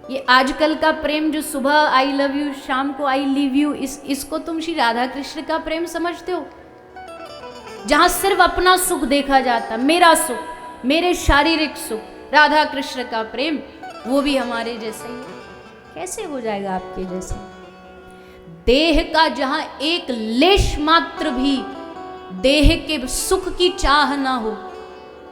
ये आजकल का प्रेम जो सुबह आई लव यू, शाम को आई लीव यू, इसको तुम श्री राधा कृष्ण का प्रेम समझते हो? जहां सिर्फ अपना सुख देखा जाता, मेरा सुख, मेरे शारीरिक सुख। राधा कृष्ण का प्रेम वो भी हमारे जैसे ही, कैसे हो जाएगा आपके जैसे? देह का जहां एक लेश मात्र भी देह के सुख की चाह ना हो।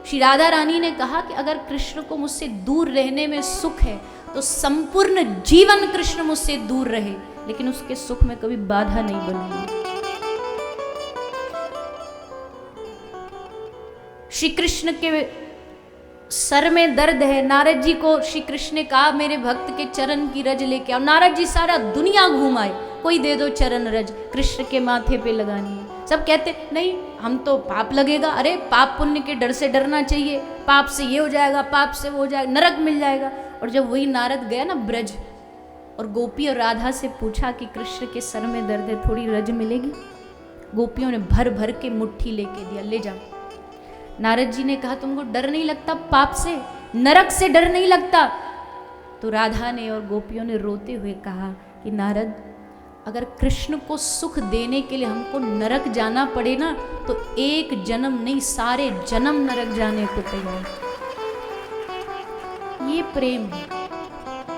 श्री राधा रानी ने कहा कि अगर कृष्ण को मुझसे दूर रहने में सुख है तो संपूर्ण जीवन कृष्ण मुझसे दूर रहे, लेकिन उसके सुख में कभी बाधा नहीं बनूंगी। श्री कृष्ण के सर में दर्द है, नारद जी को श्री कृष्ण ने कहा मेरे भक्त के चरण की रज लेके आओ। नारद जी सारा दुनिया घुमाए, कोई दे दो चरण रज, कृष्ण के माथे पे लगानी है। सब कहते नहीं हम तो पाप लगेगा। अरे पाप पुण्य के डर से डरना चाहिए, पाप से ये हो जाएगा, पाप से वो हो जाएगा, नरक मिल जाएगा। और जब वही नारद गया ना ब्रज, और गोपी और राधा से पूछा कि कृष्ण के सर में दर्द है, थोड़ी रज मिलेगी? गोपियों ने भर भर के मुट्ठी लेके दिया, ले जाओ। नारद जी ने कहा तुमको डर नहीं लगता पाप से, नरक से डर नहीं लगता? तो राधा ने और गोपियों ने रोते हुए कहा कि नारद, अगर कृष्ण को सुख देने के लिए हमको नरक जाना पड़े ना, तो एक जन्म नहीं सारे जन्म नरक जाने को तैयार। ये प्रेम है,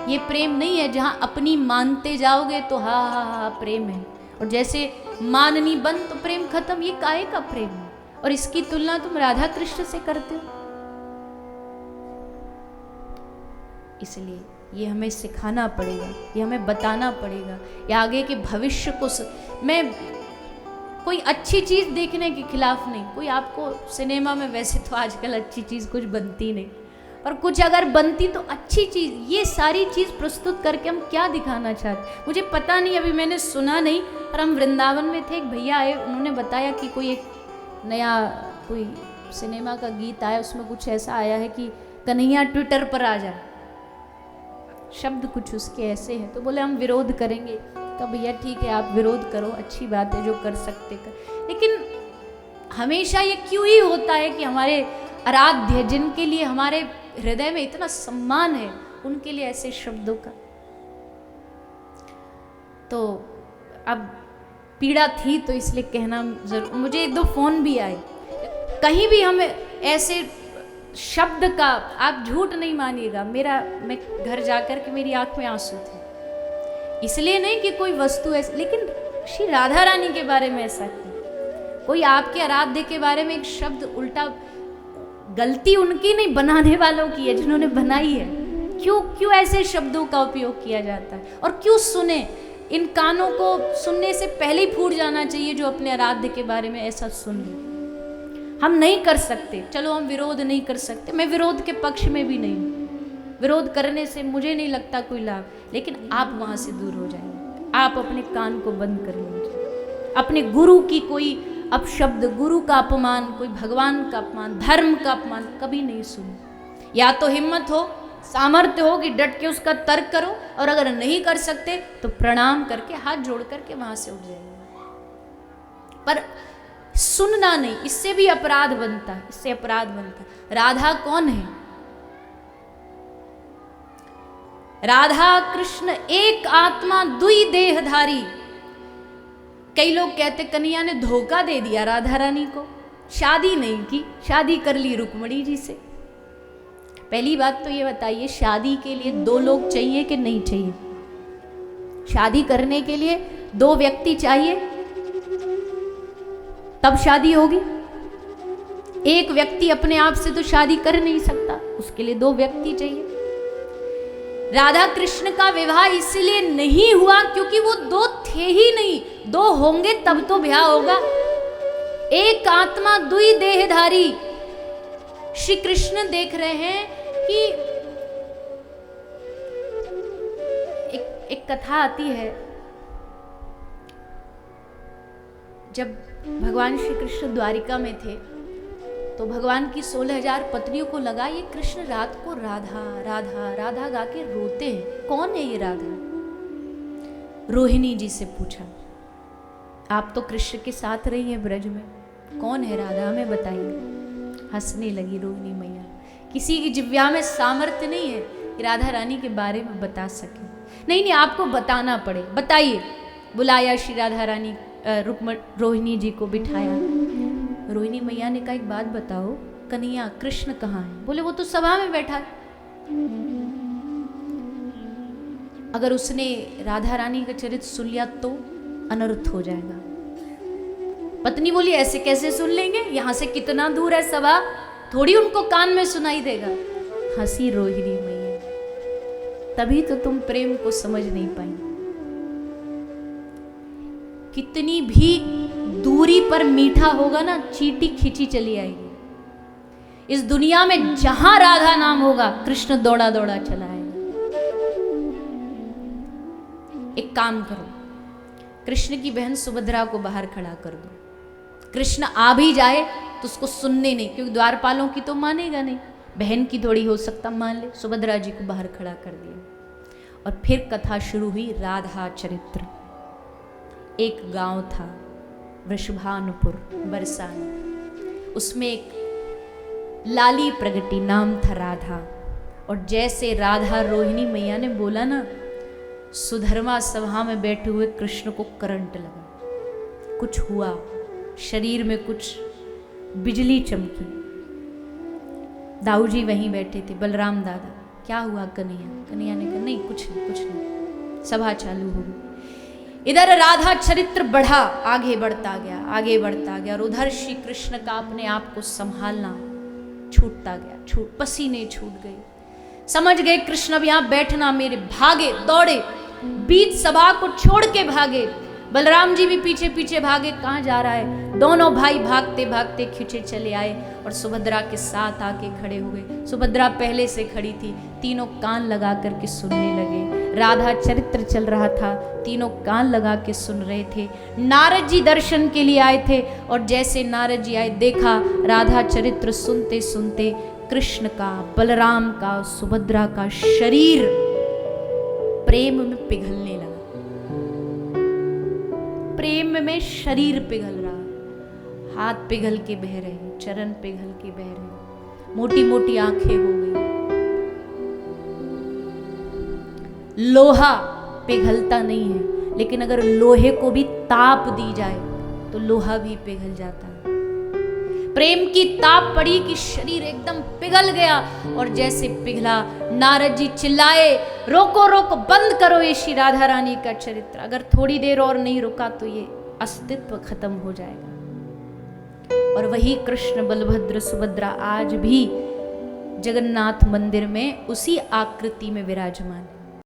ये प्रेम नहीं है जहां अपनी मानते जाओगे तो हा हा हा प्रेम है, और जैसे माननी बंद तो प्रेम खत्म। ये काहे का प्रेम है? और इसकी तुलना तुम राधा कृष्ण से करते हो। इसलिए ये हमें सिखाना पड़ेगा, ये हमें बताना पड़ेगा, ये आगे के भविष्य को मैं कोई अच्छी चीज देखने के खिलाफ नहीं। कोई आपको सिनेमा में वैसे तो आजकल अच्छी चीज कुछ बनती नहीं, पर कुछ अगर बनती तो अच्छी चीज, ये सारी चीज प्रस्तुत करके हम क्या दिखाना चाहते, मुझे पता नहीं, अभी मैंने सुना नहीं। पर हम वृंदावन में थे, एक भैया आए, उन्होंने बताया कि कोई एक नया कोई सिनेमा का गीत आया, उसमें कुछ ऐसा आया है कि कन्हैया ट्विटर पर आ जा, शब्द कुछ उसके ऐसे हैं। तो बोले हम विरोध करेंगे। तो भैया ठीक है आप विरोध करो, अच्छी बात है, जो कर सकते कर। लेकिन हमेशा ये क्यों ही होता है कि हमारे आराध्य, जिनके लिए हमारे हृदय में इतना सम्मान है, उनके लिए ऐसे शब्दों का। तो अब पीड़ा थी तो इसलिए कहना जरूर। मुझे एक दो फोन भी आए, कहीं भी हमें ऐसे शब्द का, आप झूठ नहीं मानिएगा, मैं घर जाकर के मेरी आंख में आंसू थे। इसलिए नहीं कि कोई वस्तु ऐसी, लेकिन श्री राधा रानी के बारे में ऐसा क्यों? कोई आपके आराध्य के बारे में एक शब्द उल्टा, गलती उनकी नहीं, बनाने वालों की है, जिन्होंने बनाई है। क्यों ऐसे शब्दों का उपयोग किया जाता है? और क्यों सुने? इन कानों को सुनने से पहले ही फूट जाना चाहिए जो अपने आराध्य के बारे में ऐसा सुन ले। हम नहीं कर सकते, चलो हम विरोध नहीं कर सकते, मैं विरोध के पक्ष में भी नहीं हूँ, विरोध करने से मुझे नहीं लगता कोई लाभ, लेकिन आप वहां से दूर हो जाएंगे। आप अपने कान को बंद कर लीजिए, अपने गुरु की कोई अपशब्द, गुरु का अपमान, कोई भगवान का अपमान, धर्म का अपमान कभी नहीं सुनो। या तो हिम्मत हो, सामर्थ्य हो कि डट के उसका तर्क करो, और अगर नहीं कर सकते तो प्रणाम करके, हाथ जोड़ करके वहां से उठ जाएंगे। पर सुनना नहीं, इससे भी अपराध बनता है, इससे अपराध बनता है। राधा कौन है? राधा कृष्ण एक आत्मा दुई देहधारी। कई लोग कहते कन्हैया ने धोखा दे दिया राधा रानी को, शादी नहीं की, शादी कर ली रुक्मणी जी से। पहली बात तो ये बताइए, शादी के लिए दो लोग चाहिए कि नहीं चाहिए? शादी करने के लिए दो व्यक्ति चाहिए, तब शादी होगी। एक व्यक्ति अपने आप से तो शादी कर नहीं सकता, उसके लिए दो व्यक्ति चाहिए। राधा कृष्ण का विवाह इसलिए नहीं हुआ क्योंकि वो दो थे ही नहीं, दो होंगे तब तो ब्याह होगा। एक आत्मा दुई देहधारी। श्री कृष्ण देख रहे हैं कि एक कथा आती है, जब भगवान श्री कृष्ण द्वारिका में थे तो भगवान की 16,000 पत्नियों को लगा ये कृष्ण रात को राधा राधा राधा गा के रोते हैं, कौन है ये राधा? रोहिणी जी से पूछा, आप तो कृष्ण के साथ रही हैं ब्रज में, कौन है राधा, हमें बताइए। हंसने लगी रोहिणी मैया। किसी की जिह्वा में सामर्थ्य नहीं है कि राधा रानी के बारे में बता सके। नहीं नहीं, आपको बताना पड़े, बताइए। बुलाया श्री राधा रानी, रोहिणी जी को बिठाया। रोहिणी मैया ने कहा एक बात बताओ, कन्हैया कृष्ण कहाँ है? बोले वो तो सभा में बैठा है। अगर उसने राधा रानी का चरित्र सुन लिया तो अनर्थ हो जाएगा। पत्नी बोली ऐसे कैसे सुन लेंगे, यहां से कितना दूर है सभा, थोड़ी उनको कान में सुनाई देगा। हंसी रोहिणी मैया, तभी तो तुम प्रेम को समझ नहीं पाई। कितनी भी दूरी पर मीठा होगा ना, चींटी खींची चली आएगी। इस दुनिया में जहां राधा नाम होगा, कृष्ण दौड़ा दौड़ा चला आएगा। एक काम करो, कृष्ण की बहन सुभद्रा को बाहर खड़ा कर दो। कृष्ण आ भी जाए तो उसको सुनने नहीं, क्योंकि द्वारपालों की तो मानेगा नहीं, बहन की थोड़ी हो सकता मान ले। सुभद्रा जी को बाहर खड़ा कर दिया और फिर कथा शुरू हुई राधा चरित्र। एक गांव था वृषभानुपुर बरसाने, उसमें एक लाली प्रगति नाम था राधा। और जैसे राधा रोहिणी मैया ने बोला ना, सुधर्मा सभा में बैठे हुए कृष्ण को करंट लगा, कुछ हुआ, शरीर में कुछ बिजली चमकी। दाऊ जी वहीं बैठे थे, बलराम दादा, क्या हुआ कन्हैया? कन्हैया ने कहा नहीं कुछ नहीं, कुछ नहीं। सभा चालू हो गई। इधर राधा चरित्र बढ़ा, आगे बढ़ता गया, आगे बढ़ता गया, और उधर श्री कृष्ण का अपने आप को संभालना छूटता गया, पसीने छूट गए। समझ गए कृष्ण अब यहां बैठना मेरे, भागे दौड़े, बीच सभा को छोड़ के भागे। बलराम जी भी पीछे पीछे भागे, कहाँ जा रहा है? दोनों भाई भागते भागते खींचे चले आए और सुभद्रा के साथ आके खड़े हुए। सुभद्रा पहले से खड़ी थी, तीनों कान लगा करके सुनने लगे। राधा चरित्र चल रहा था, तीनों कान लगा के सुन रहे थे। नारद जी दर्शन के लिए आए थे, और जैसे नारद जी आए, देखा राधा चरित्र सुनते सुनते कृष्ण का, बलराम का, सुभद्रा का शरीर प्रेम में पिघलने लगा। प्रेम में शरीर पिघल रहा, हाथ पिघल के बह रहे, चरण पिघल के बह रहे, मोटी मोटी आंखें हो गई। लोहा पिघलता नहीं है, लेकिन अगर लोहे को भी ताप दी जाए तो लोहा भी पिघल जाता है। प्रेम की ताप पड़ी कि शरीर एकदम पिघल गया, और जैसे पिघला, नारद जी चिल्लाए, रोको रोको, बंद करो ये श्री राधा रानी का चरित्र। अगर थोड़ी देर और नहीं रुका तो ये अस्तित्व खत्म हो जाएगा। और वही कृष्ण बलभद्र सुभद्रा आज भी जगन्नाथ मंदिर में उसी आकृति में विराजमान।